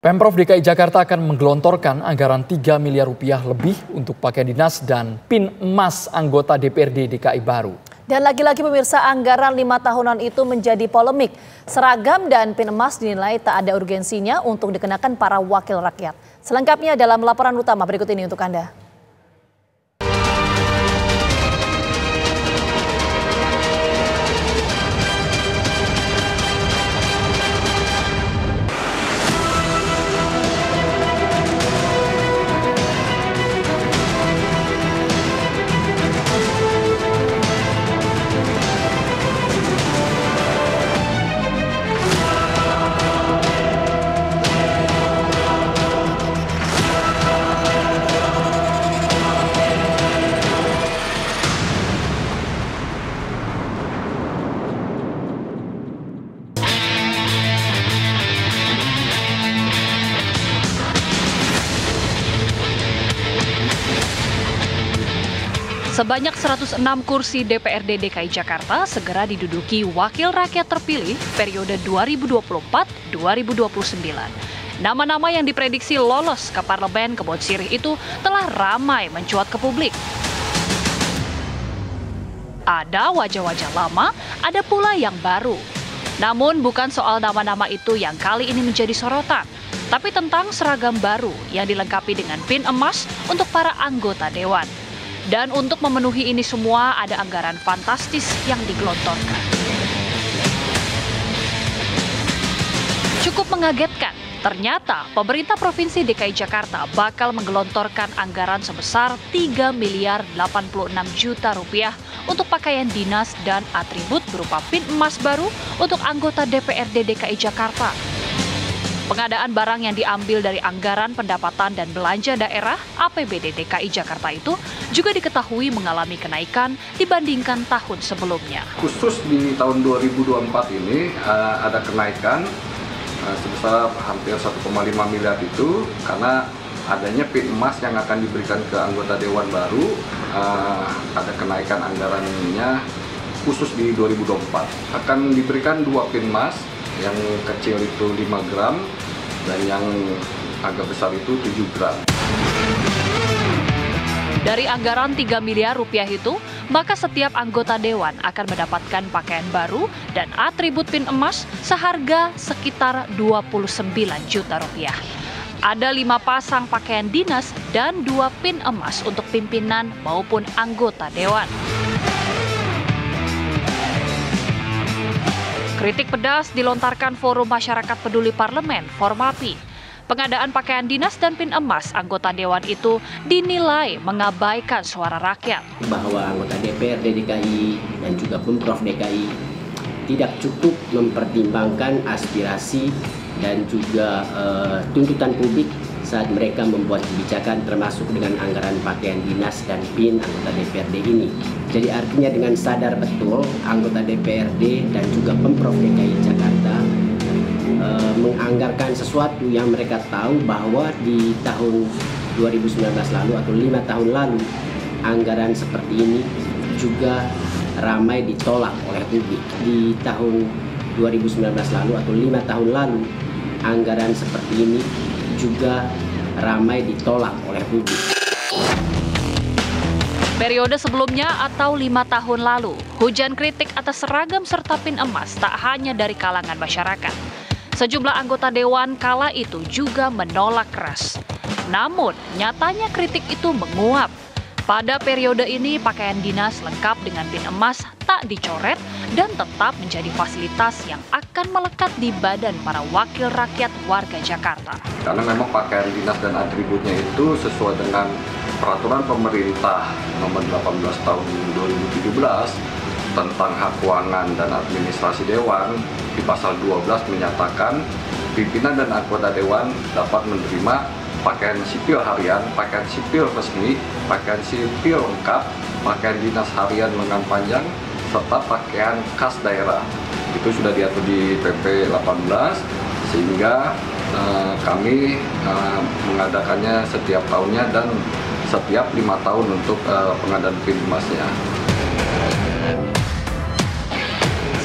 Pemprov DKI Jakarta akan menggelontorkan anggaran 3 miliar rupiah lebih untuk pakaian dinas dan pin emas anggota DPRD DKI baru. Dan lagi-lagi pemirsa, anggaran 5 tahunan itu menjadi polemik. Seragam dan pin emas dinilai tak ada urgensinya untuk dikenakan para wakil rakyat. Selengkapnya dalam laporan utama berikut ini untuk Anda. Sebanyak 106 kursi DPRD DKI Jakarta segera diduduki wakil rakyat terpilih periode 2024-2029. Nama-nama yang diprediksi lolos ke Parlemen Kebon Sirih itu telah ramai mencuat ke publik. Ada wajah-wajah lama, ada pula yang baru. Namun bukan soal nama-nama itu yang kali ini menjadi sorotan, tapi tentang seragam baru yang dilengkapi dengan pin emas untuk para anggota dewan. Dan untuk memenuhi ini semua ada anggaran fantastis yang digelontorkan. Cukup mengagetkan, ternyata pemerintah Provinsi DKI Jakarta bakal menggelontorkan anggaran sebesar 3 miliar 86 juta rupiah untuk pakaian dinas dan atribut berupa pin emas baru untuk anggota DPRD DKI Jakarta. Pengadaan barang yang diambil dari anggaran pendapatan dan belanja daerah APBD DKI Jakarta itu juga diketahui mengalami kenaikan dibandingkan tahun sebelumnya. Khusus di tahun 2024 ini ada kenaikan sebesar hampir 1,5 miliar itu karena adanya pin emas yang akan diberikan ke anggota dewan baru. Ada kenaikan anggarannya khusus di 2024. Akan diberikan 2 pin emas, yang kecil itu 5 gram dan yang agak besar itu 7 gram. Dari anggaran 3 miliar rupiah itu, maka setiap anggota dewan akan mendapatkan pakaian baru dan atribut pin emas seharga sekitar 29 juta rupiah. Ada 5 pasang pakaian dinas dan 2 pin emas untuk pimpinan maupun anggota dewan. Kritik pedas dilontarkan Forum Masyarakat Peduli Parlemen, Formapi. Pengadaan pakaian dinas dan pin emas anggota dewan itu dinilai mengabaikan suara rakyat. Bahwa anggota DPRD DKI dan juga Pemprov DKI tidak cukup mempertimbangkan aspirasi dan juga tuntutan publik saat mereka membuat kebijakan termasuk dengan anggaran pakaian dinas dan PIN anggota DPRD ini. Jadi artinya dengan sadar betul anggota DPRD dan juga Pemprov DKI Jakarta menganggarkan sesuatu yang mereka tahu bahwa di tahun 2019 lalu atau 5 tahun lalu anggaran seperti ini juga ramai ditolak oleh publik. Di tahun 2019 lalu atau 5 tahun lalu anggaran seperti ini juga ramai ditolak oleh publik. Periode sebelumnya atau 5 tahun lalu, hujan kritik atas seragam serta pin emas tak hanya dari kalangan masyarakat. Sejumlah anggota dewan kala itu juga menolak keras. Namun, nyatanya kritik itu menguap. Pada periode ini, pakaian dinas lengkap dengan pin emas tak dicoret dan tetap menjadi fasilitas yang akan melekat di badan para wakil rakyat warga Jakarta. Karena memang pakaian dinas dan atributnya itu sesuai dengan peraturan pemerintah nomor 18 tahun 2017 tentang hak keuangan dan administrasi dewan. Di pasal 12 menyatakan pimpinan dan anggota dewan dapat menerima pakaian sipil harian, pakaian sipil resmi, pakaian sipil lengkap, pakaian dinas harian lengan panjang, serta pakaian khas daerah. Itu sudah diatur di PP 18, sehingga kami mengadakannya setiap tahunnya dan setiap 5 tahun untuk pengadaan pin emasnya.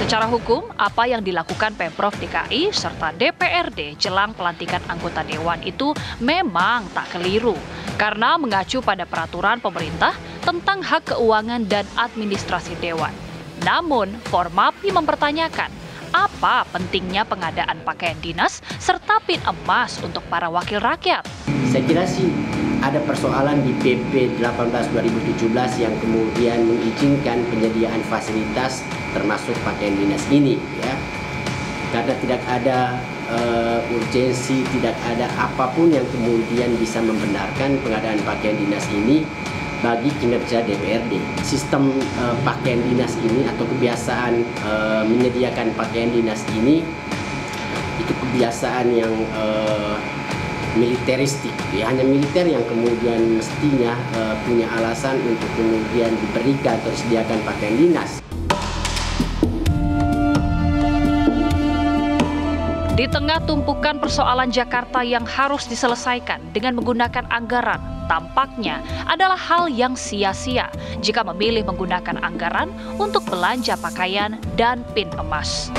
Secara hukum, apa yang dilakukan Pemprov DKI serta DPRD jelang pelantikan anggota dewan itu memang tak keliru karena mengacu pada peraturan pemerintah tentang hak keuangan dan administrasi dewan. Namun, Formapi mempertanyakan apa pentingnya pengadaan pakaian dinas serta PIN emas untuk para wakil rakyat. Saya kira sih ada persoalan di PP 18 2017 yang kemudian mengizinkan penyediaan fasilitas termasuk pakaian dinas ini, ya. Karena tidak ada urgensi, tidak ada apapun yang kemudian bisa membenarkan pengadaan pakaian dinas ini bagi kinerja DPRD. Sistem pakaian dinas ini atau kebiasaan menyediakan pakaian dinas ini itu kebiasaan yang militeristik, ya, hanya militer yang kemudian mestinya punya alasan untuk kemudian diberikan atau disediakan pakaian dinas. Di tengah tumpukan persoalan Jakarta yang harus diselesaikan dengan menggunakan anggaran, tampaknya adalah hal yang sia-sia jika memilih menggunakan anggaran untuk belanja pakaian dan PIN emas.